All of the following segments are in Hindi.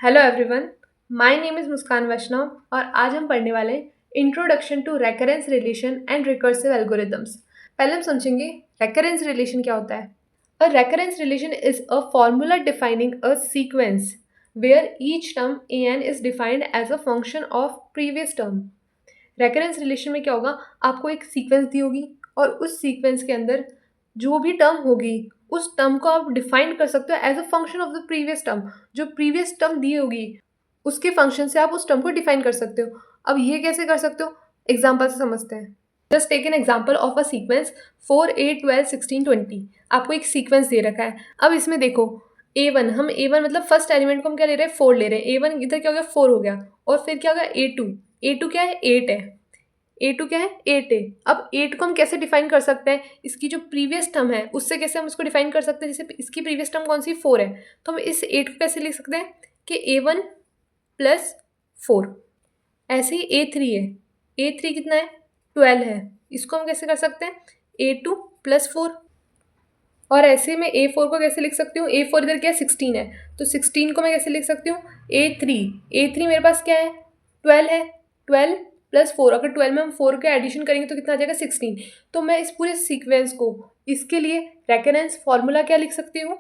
Hello everyone, my name is Muskan Vaishnav और आज हम पढ़ने वाले हैं introduction to recurrence relation and recursive algorithms. पहले हम समझेंगे रेकरेंस रिलेशन क्या होता है। A recurrence relation is a formula defining a sequence where each term a n is defined as a function of previous term. Recurrence relation में क्या होगा, आपको एक सीक्वेंस दी होगी और उस सीक्वेंस के अंदर जो भी टर्म होगी उस टर्म को आप डिफाइन कर सकते हो as a function of the previous term. जो प्रीवियस टर्म दी होगी उसके फंक्शन से आप उस टर्म को डिफाइन कर सकते हो। अब ये कैसे कर सकते हो, एग्जाम्पल से समझते हैं। Just take an example of a sequence 4 8 12 16 20। आपको एक सीक्वेंस दे रखा है। अब इसमें देखो A1, हम A1 मतलब फर्स्ट एलिमेंट को हम क्या ले रहे हैं, 4 ले रहे हैं। A1 इधर क्या हो गया, 4 हो गया। और फिर क्या हो गया, A2। A2 क्या है, 8 है। A2 क्या है, 8 है। अब 8 को हम कैसे डिफाइन कर सकते हैं, इसकी जो प्रीवियस टर्म है उससे कैसे हम उसको डिफाइन कर सकते हैं। जैसे इसकी प्रीवियस टर्म कौन सी, 4 है, तो हम इस 8 को कैसे लिख सकते हैं कि A1 प्लस 4। ऐसे ही A3 है, A3 कितना है, 12 है। इसको हम कैसे कर सकते हैं, A2 प्लस 4। और ऐसे में A4 को कैसे लिख सकती हूँ, A4 इधर क्या है, 16 है, तो 16 को मैं कैसे लिख सकती हूँ, A3 मेरे पास क्या है, 12 है। 12 प्लस 4, अगर 12 में हम 4 का एडिशन करेंगे तो कितना आ जाएगा, 16। तो मैं इस पूरे सीक्वेंस को, इसके लिए रेकरेंस फॉर्मूला क्या लिख सकती हूँ,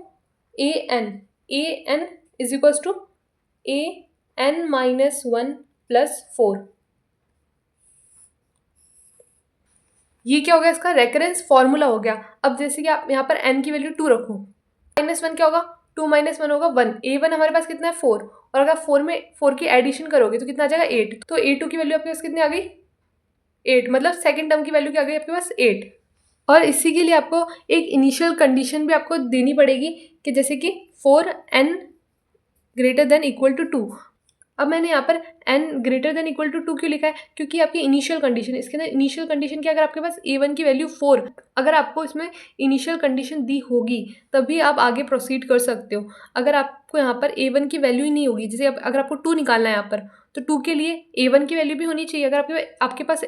A n is equals to AN-1 plus 4। ये क्या हो गया, इसका रेकरेंस फॉर्मूला हो गया। अब जैसे कि आप यहाँ पर n की वैल्यू 2 रखो, -1 क्या होगा, 2 - 1 होगा 1। A1 हमारे पास कितना है, 4। और अगर 4 में 4 की एडिशन करोगे तो कितना आ जाएगा, 8। तो A2 की वैल्यू आपके पास कितनी आ गई, 8। मतलब सेकंड टर्म की वैल्यू क्या आ गई आपके पास, 8। और इसी के लिए आपको एक इनिशियल कंडीशन भी आपको देनी पड़ेगी कि जैसे कि 4n greater than equal to 2। अब मैंने यहाँ पर n greater than equal to 2 क्यों लिखा है, क्योंकि आपकी इनिशियल कंडीशन, इसके अंदर इनिशियल कंडीशन क्या, अगर आपके पास A1 की वैल्यू 4, अगर आपको इसमें इनिशियल कंडीशन दी होगी तभी आप आगे प्रोसीड कर सकते हो। अगर आपको यहाँ पर A1 की वैल्यू ही नहीं होगी, जैसे अगर आपको 2 निकालना है यहाँ पर, तो 2 के लिए A1 की वैल्यू भी होनी चाहिए। अगर आपके पास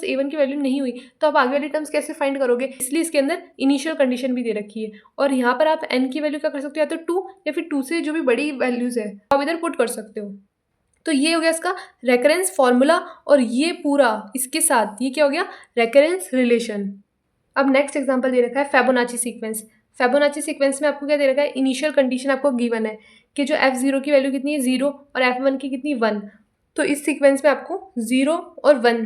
A1 की वैल्यू नहीं हुई तो आप आगे वाली टर्म्स कैसे फाइंड करोगे, इसलिए इसके अंदर इनिशियल कंडीशन भी दे रखी है। और यहाँ पर आप n की वैल्यू क्या कर सकते हो, या तो 2 या फिर 2 से जो भी बड़ी वैल्यूज़ है आप इधर पुट कर सकते हो। तो ये हो गया इसका रेकरेंस फॉर्मूला, और ये पूरा इसके साथ ये क्या हो गया, रेकरेंस रिलेशन। अब नेक्स्ट एग्जांपल दे रखा है फेबोनाची सीक्वेंस। फेबोनाची सीक्वेंस में आपको क्या दे रखा है, इनिशियल कंडीशन आपको गिवन है कि जो f0 की वैल्यू कितनी है, 0, और f1 की कितनी, 1। तो इस सीक्वेंस में आपको 0 और 1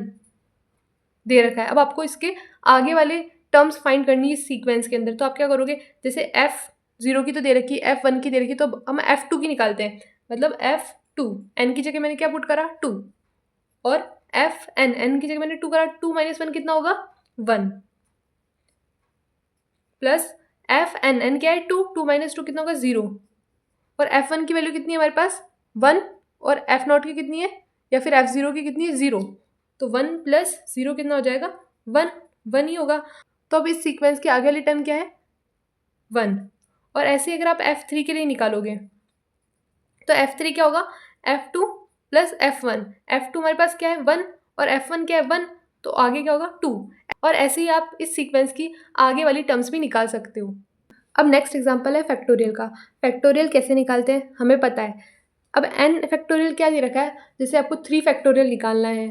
दे रखा है। अब आपको इसके आगे वाले टर्म्स फाइंड करनी है इस सीक्वेंस के अंदर। तो आप क्या करोगे, जैसे f0 की तो दे रखी है, f1 की दे रखी है, तो हम f2 की निकालते हैं। मतलब f2, n की जगह मैंने क्या पुट करा, 2, और n की जगह मैंने 2 करा, 2 - 1 कितना होगा, 1, प्लस n क्या है, 2, 2 - 2 कितना होगा, 0। और f1 की वैल्यू कितनी है हमारे पास, 1। और f0 की कितनी है, या फिर f0 की कितनी है, 0। तो 1 प्लस 0 कितना हो जाएगा, 1, 1 ही होगा। तो अब इस सीक्वेंस के आगे वाली टर्म क्या है, 1। और ऐसे ही अगर आप f3 के लिए निकालोगे तो f3 क्या होगा, f2 प्लस f1। f2 हमारे पास क्या है, 1, और f1 क्या है, 1, तो आगे क्या होगा, 2। और ऐसे ही आप इस सीक्वेंस की आगे वाली टर्म्स भी निकाल सकते हो। अब नेक्स्ट एग्जांपल है फैक्टोरियल का। फैक्टोरियल कैसे निकालते हैं हमें पता है। अब n फैक्टोरियल क्या दे रखा है, जैसे आपको 3 फैक्टोरियल निकालना है,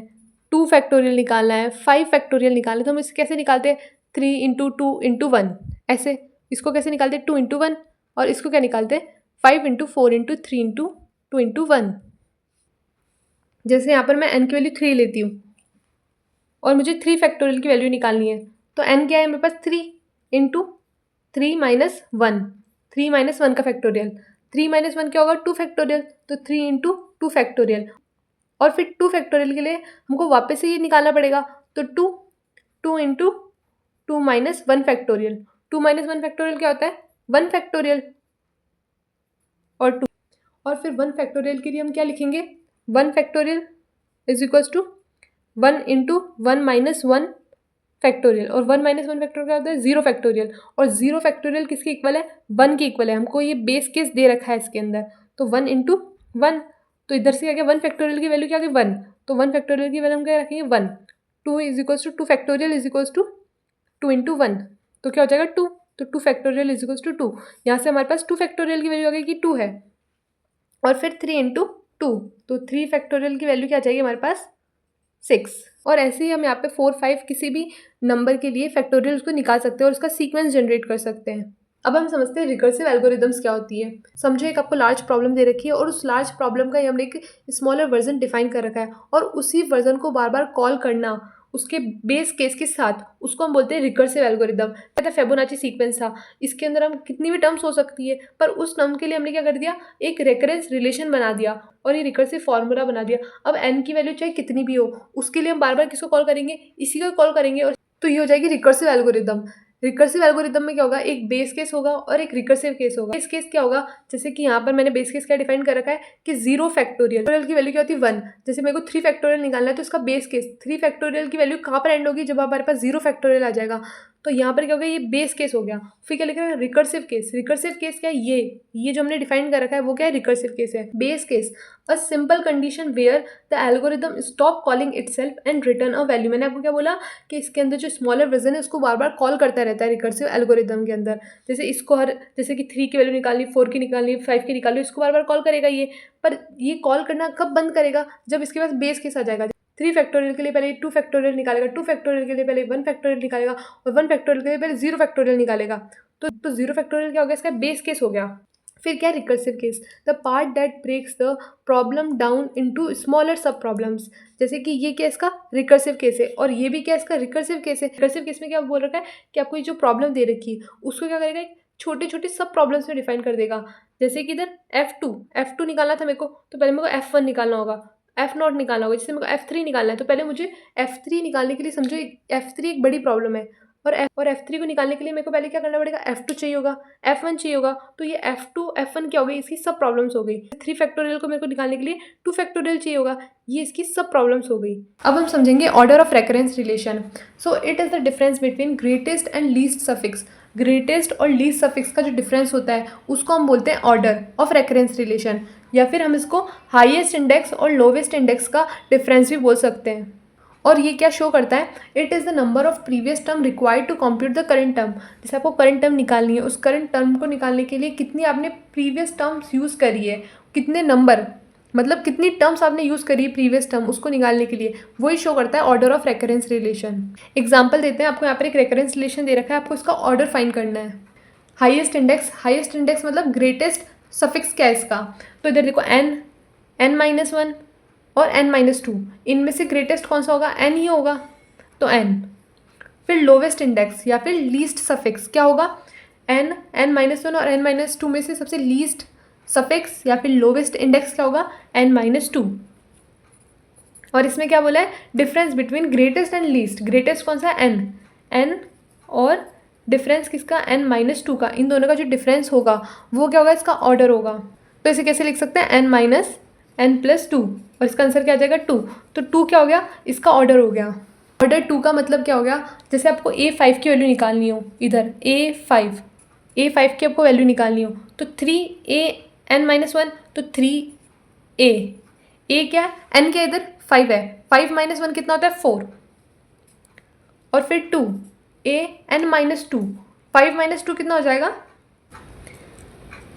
2 फैक्टोरियल निकालना है, 5 फैक्टोरियल निकालना है, तो हम इसे कैसे निकालते हैं, 3 इंटू 2 इंटू 1। ऐसे इसको कैसे निकालते हैं, 2 इंटू 1। और इसको क्या निकालते हैं, 5 इंटू 4 इंटू 3 इंटू 2 इंटू 1। जैसे यहाँ पर मैं n की वैल्यू 3 लेती हूँ और मुझे 3 फैक्टोरियल की वैल्यू निकालनी है, तो n क्या है मेरे पास, 3 इंटू 3 माइनस 1, 3 - 1 का फैक्टोरियल। 3 - 1 क्या होगा, 2 फैक्टोरियल, तो 3 इंटू 2 फैक्टोरियल। और फिर 2 फैक्टोरियल के लिए हमको वापस से ये निकालना पड़ेगा, तो 2 इंटू 2 माइनस 1 फैक्टोरियल। 2 - 1 फैक्टोरियल क्या होता है, 1 फैक्टोरियल, और 2। और फिर 1 फैक्टोरियल के लिए हम क्या लिखेंगे, 1 factorial is equals to 1 into 1 minus 1 factorial. और 1 - 1 फैक्टोरियल क्या होता है, 0 फैक्टोरियल। और 0 फैक्टोरियल किसके इक्वल है, 1 के इक्वल है। हमको ये बेस केस दे रखा है इसके अंदर, तो 1 इंटू 1। तो इधर से क्या गया, 1 फैक्टोरियल की वैल्यू क्या आ गई, 1। तो 1 फैक्टोरियल की वैल्यू हम क्या रखेंगे, 1। 2 is equals to 2 factorial is equals to 2 into 1, तो क्या हो जाएगा, 2। तो 2 फैक्टोरियल इज इक्वल्स टू 2। यहाँ से हमारे पास 2 फैक्टोरियल की वैल्यू आ गई कि 2 है। और फिर 3 इंटू 2, तो 3 फैक्टोरियल की वैल्यू क्या आ जाएगी हमारे पास 6। और ऐसे ही हम यहाँ पे 4 5 किसी भी नंबर के लिए फैक्टोरियल उसको निकाल सकते हैं और उसका सीक्वेंस जनरेट कर सकते हैं। अब हम समझते हैं रिकर्सिव एल्गोरिदम्स क्या होती है। समझो एक आपको लार्ज प्रॉब्लम दे रखी है और उस लार्ज प्रॉब्लम का ही हमने एक स्मॉलर वर्जन डिफाइन कर रखा है और उसी वर्जन को बार बार कॉल करना उसके बेस केस के साथ, उसको हम बोलते हैं रिकर्सिव एल्गोरिदम। कहते फिबोनाची सीक्वेंस था, इसके अंदर हम कितनी भी टर्म्स हो सकती है, पर उस टर्म के लिए हमने क्या कर दिया, एक रेकरेंस रिलेशन बना दिया और ये रिकर्सिव फॉर्मूला बना दिया। अब n की वैल्यू चाहे कितनी भी हो, उसके लिए हम बार बार किसको कॉल करेंगे, इसी को कॉल करेंगे, और तो ये हो जाएगी रिकर्सिव एल्गोरिदम। रिकर्सिव एल्गोरिदम में क्या होगा, एक बेस केस होगा और एक रिकर्सिव केस होगा। बेस केस क्या होगा, जैसे कि यहाँ पर मैंने बेस केस क्या डिफाइन कर रखा है कि 0 फैक्टोरियल की वैल्यू क्या होती है 1। जैसे मेरे को 3 फैक्टोरियल निकालना है तो इसका बेस केस 3 फैक्टोरियल की वैल्यू कहाँ पर एंड होगी, जब हमारे पास 0 फैक्टोरियल आ जाएगा। तो यहाँ पर क्या होगा, ये बेस केस हो गया। फिर क्या लिख रहा है, रिकर्सिव केस। रिकर्सिव केस क्या है, ये जो हमने डिफाइन कर रखा है वो क्या है, रिकर्सिव केस है। Base case a simple condition where the algorithm stop calling itself and return a value. मैंने आपको क्या बोला कि इसके अंदर जो स्मॉलर वर्जन है उसको बार बार कॉल करता रहता है रिकर्सिव एल्गोरिदम के अंदर। जैसे इसको जैसे कि 3 की वैल्यू निकालनी, 4 की निकालनी, 5 की निकालनी, इसको बार बार कॉल करेगा ये। पर ये कॉल करना कब बंद करेगा, जब इसके पास बेस केस आ जाएगा। 3 फैक्टोरियल के लिए पहले 2 फैक्टोरियल निकालेगा, 2 फैक्टोरियल के लिए पहले 1 फैक्टोरियल निकालेगा और 1 फैक्टोरियल के लिए पहले 0 फैक्टोरियल निकालेगा। तो 0 फैक्टोरियल क्या हो गया, इसका बेस केस हो गया। फिर क्या है recursive case, the part that breaks the problem down into smaller sub problems. जैसे कि ये क्या इसका रिकर्सिव केस है और ये भी क्या इसका रिकर्सिव केस है। रिकर्सिव केस में क्या बोल रखा है कि आपको ये जो प्रॉब्लम दे रखी है उसको क्या करेगा, छोटे छोटे सब प्रॉब्लम्स में डिफाइन कर देगा। जैसे कि इधर F2 निकालना था मेरे को, तो पहले मेरे को F1 निकालना होगा, F0 निकालना होगा। जैसे मेरे को F3 निकालना है तो पहले मुझे F3 निकालने के लिए, समझो F3 एक बड़ी प्रॉब्लम है और F3 को निकालने के लिए मेरे को पहले क्या करना पड़ेगा, F2 चाहिए होगा, F1 चाहिए होगा। तो ये F2 F1 क्या हो गई, इसकी सब प्रॉब्लम्स हो गई। 3 फैक्टोरियल को मेरे को निकालने के लिए 2 फैक्टोरियल चाहिए होगा, ये इसकी सब प्रॉब्लम्स हो गई। अब हम समझेंगे order of recurrence relation. So it is the difference between greatest and least suffix. Greatest और लीस्ट सफिक्स का जो डिफरेंस होता है उसको हम बोलते हैं ऑर्डर ऑफ रेकरेंस रिलेशन, या फिर हम इसको हाईएस्ट इंडेक्स और लोवेस्ट इंडेक्स का डिफरेंस भी बोल सकते हैं। और ये क्या शो करता है, it is the number of previous term required to compute the current term. जैसे आपको करंट टर्म निकालनी है, उस करंट टर्म को निकालने के लिए कितनी आपने प्रीवियस टर्म्स यूज़ करी है, कितने नंबर, मतलब कितनी टर्म्स आपने यूज़ करी है प्रीवियस टर्म, उसको निकालने के लिए वही शो करता है order of recurrence relation. Example देते हैं, आपको यहाँ पर एक रेकरेंस रिलेशन दे रखा है, आपको इसका ऑर्डर फाइंड करना है। हाईएस्ट इंडेक्स मतलब ग्रेटेस्ट सफिक्स क्या है इसका, तो इधर देखो n-1 और n-2, इनमें से ग्रेटेस्ट कौन सा होगा, n ही होगा, तो n। फिर लोवेस्ट इंडेक्स या फिर लीस्ट सफिक्स क्या होगा, n-1 और n-2 में से सबसे लीस्ट सफिक्स या फिर लोवेस्ट इंडेक्स क्या होगा, n-2। और इसमें क्या बोला है, difference between greatest and least. Greatest कौन सा है, n और डिफरेंस किसका, n-2 का, इन दोनों का जो डिफरेंस होगा वो क्या होगा, इसका ऑर्डर होगा। तो इसे कैसे लिख सकते हैं, n-2 और इसका आंसर क्या आ जाएगा 2। तो 2 क्या हो गया, इसका ऑर्डर हो गया। ऑर्डर 2 का मतलब क्या हो गया, जैसे आपको A5 की वैल्यू निकालनी हो, इधर A5 की आपको वैल्यू निकालनी हो, तो 3A n-1, तो 3A क्या है, n क्या इधर 5 है, 5 - 1 कितना होता है 4, और फिर 2A n-2, 5 - 2 कितना हो जाएगा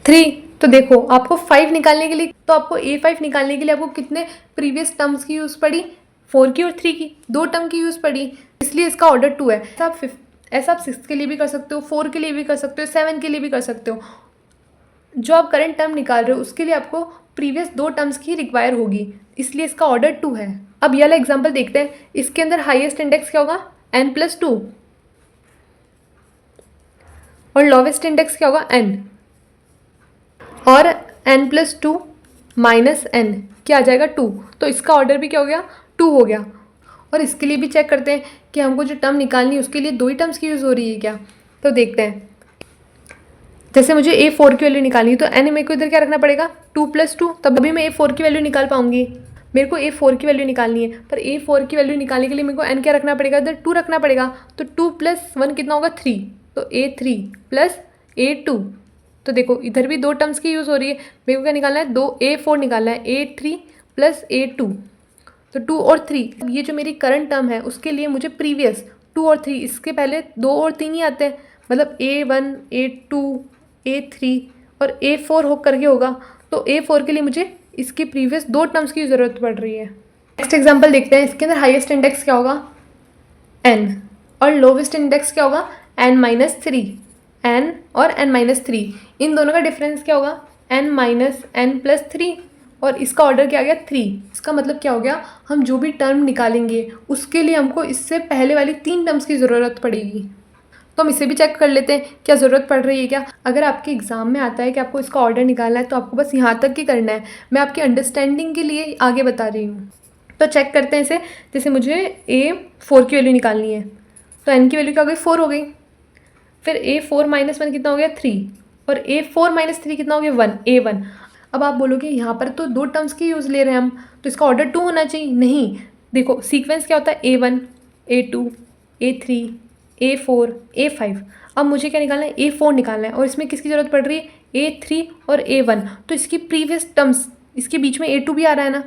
3। तो देखो आपको 5 निकालने के लिए, तो आपको A5 निकालने के लिए आपको कितने प्रीवियस टर्म्स की यूज़ पड़ी, 4 की और 3 की, 2 टर्म की यूज़ पड़ी, इसलिए इसका ऑर्डर 2 है। ऐसा आप 6 के लिए भी कर सकते हो, 4 के लिए भी कर सकते हो, 7 के लिए भी कर सकते हो। जो आप करंट टर्म निकाल रहे हो उसके लिए आपको प्रीवियस 2 टर्म्स की रिक्वायर होगी, इसलिए इसका ऑर्डर 2 है। अब ये वाला एग्जाम्पल देखते हैं, इसके अंदर हाईएस्ट इंडेक्स क्या होगा, n+2 और लोवेस्ट इंडेक्स क्या होगा, n, और n+2 - n क्या आ जाएगा 2। तो इसका ऑर्डर भी क्या हो गया, 2 हो गया। और इसके लिए भी चेक करते हैं कि हमको जो टर्म निकालनी है उसके लिए 2 ही टर्म्स की यूज़ हो रही है क्या, तो देखते हैं। जैसे मुझे A4 की वैल्यू निकालनी है तो n मेरे को इधर क्या रखना पड़ेगा, 2+2, तब अभी मैं A4 की वैल्यू निकाल पाऊंगी। मेरे को A4 की वैल्यू निकालनी है, पर A4 की वैल्यू निकालने के लिए मेरे को n क्या रखना पड़ेगा, इधर 2 रखना पड़ेगा। तो 2 + 1 कितना होगा 3, तो A3 + A2। तो देखो इधर भी 2 टर्म्स की यूज़ हो रही है, मेरे को क्या निकालना है, A4 निकालना है, A3 + A2। तो 2 और 3, ये जो मेरी करंट टर्म है उसके लिए मुझे प्रीवियस 2 और 3, इसके पहले 2 और 3 ही आते हैं, मतलब A1 A2 A3 और A4 हो करके होगा। तो A4 के लिए मुझे इसके प्रीवियस 2 टर्म्स की ज़रूरत पड़ रही है। नेक्स्ट एग्जाम्पल देखते हैं। इसके अंदर हाईएस्ट इंडेक्स क्या होगा, n, और लोवेस्ट इंडेक्स क्या होगा, n-3, n और n-3, इन दोनों का डिफरेंस क्या होगा, n-n+3, और इसका ऑर्डर क्या आ गया 3। इसका मतलब क्या हो गया, हम जो भी टर्म निकालेंगे उसके लिए हमको इससे पहले वाली 3 टर्म्स की ज़रूरत पड़ेगी। तो हम इसे भी चेक कर लेते हैं क्या ज़रूरत पड़ रही है क्या। अगर आपके एग्ज़ाम में आता है कि आपको इसका ऑर्डर निकालना है तो आपको बस यहाँ तक ही करना है, मैं आपकी अंडरस्टैंडिंग के लिए आगे बता रही हूँ। तो चेक करते हैं इसे। जैसे मुझे A4 की वैल्यू निकालनी है, तो n की वैल्यू क्या हो गई, 4 हो गई। फिर A4-1 कितना हो गया, 3, और A4-3 कितना हो गया, 1, A1। अब आप बोलोगे यहाँ पर तो 2 टर्म्स की यूज़ ले रहे हैं हम, तो इसका ऑर्डर 2 होना चाहिए। नहीं, देखो सीक्वेंस क्या होता है, A1, A2, A3, A4, A5। अब मुझे क्या निकालना है, A4 निकालना है, और इसमें किसकी ज़रूरत पड़ रही है, A3 और A1। तो इसकी प्रीवियस टर्म्स, इसके बीच में A2 भी आ रहा है ना,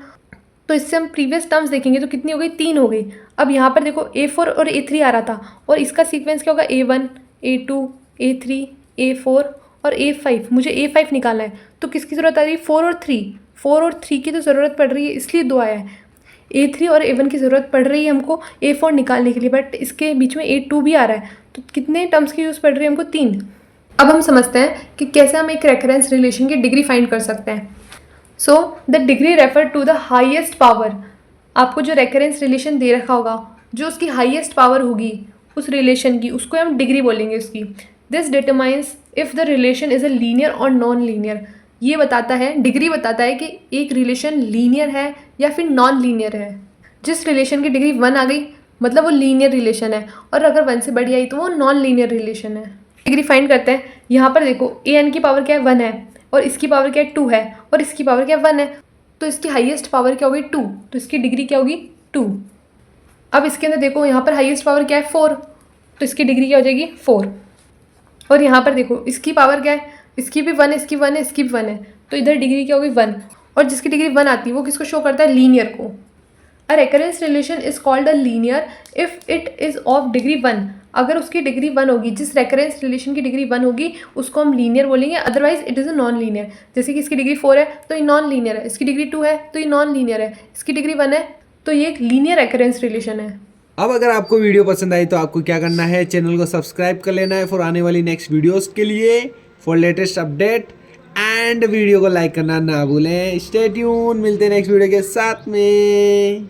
तो इससे हम प्रीवियस टर्म्स देखेंगे तो कितनी हो गई, 3 हो गई। अब यहाँ पर देखो A4 और A3 आ रहा था, और इसका सीक्वेंस क्या होगा, A1, A2, A3, A4 और A5। मुझे A5 निकालना है, तो किसकी ज़रूरत आ रही है, 4 और 3। 4 और 3 की तो ज़रूरत पड़ रही है, इसलिए 2 आया है। A3 और A1 की ज़रूरत पड़ रही है हमको A4 निकालने के लिए, बट इसके बीच में A2 भी आ रहा है, तो कितने टर्म्स की यूज़ पड़ रही है हमको, 3। अब हम समझते हैं कि कैसे हम एक रेफरेंस रिलेशन की डिग्री फाइंड कर सकते हैं। So the degree refer to the highest power. आपको जो रेकरेंस रिलेशन दे रखा होगा, जो उसकी हाईएस्ट पावर होगी उस रिलेशन की, उसको हम डिग्री बोलेंगे उसकी। This determines if the relation is a linear और नॉन लीनियर। ये बताता है, डिग्री बताता है कि एक रिलेशन लीनियर है या फिर नॉन लीनियर है। जिस रिलेशन की डिग्री 1 आ गई मतलब वो लीनियर रिलेशन है, और अगर 1 से बढ़ी आई तो वो नॉन लीनियर रिलेशन है। डिग्री फाइंड करते हैं। यहाँ पर देखो an की पावर क्या है, 1 है, और इसकी पावर क्या है, 2 है, और इसकी पावर क्या है, 1 है। तो इसकी हाईएस्ट पावर क्या होगी, 2, तो इसकी डिग्री क्या होगी, 2। अब इसके अंदर देखो यहाँ पर हाईएस्ट पावर क्या है, 4, तो इसकी डिग्री क्या हो जाएगी, 4। और यहाँ पर देखो इसकी पावर क्या है, इसकी भी 1 है, इसकी 1 है, इसकी भी 1 है, तो इधर डिग्री क्या होगी, 1। और जिसकी डिग्री 1 आती है वो किसको शो करता है, लीनियर को। A recurrence relation is called a linear if it is of degree 1। अगर उसकी डिग्री 1 होगी, जिस रेकरेंस रिलेशन की डिग्री 1 होगी उसको हम लीनियर बोलेंगे, otherwise it is a non linear. जैसे कि इसकी डिग्री 4 है तो ये नॉन लीनियर है, इसकी डिग्री 2 है तो ये नॉन लीनियर है, इसकी डिग्री 1 है तो ये एक लीनियर रेकरेंस रिलेशन है। अब अगर आपको वीडियो पसंद आई तो आपको क्या करना है, चैनल को सब्सक्राइब कर लेना है फॉर आने वाली नेक्स्ट वीडियोस के लिए, for latest update, and video को लाइक करना ना भूलें। स्टे ट्यून, मिलते हैं नेक्स्ट वीडियो के साथ में।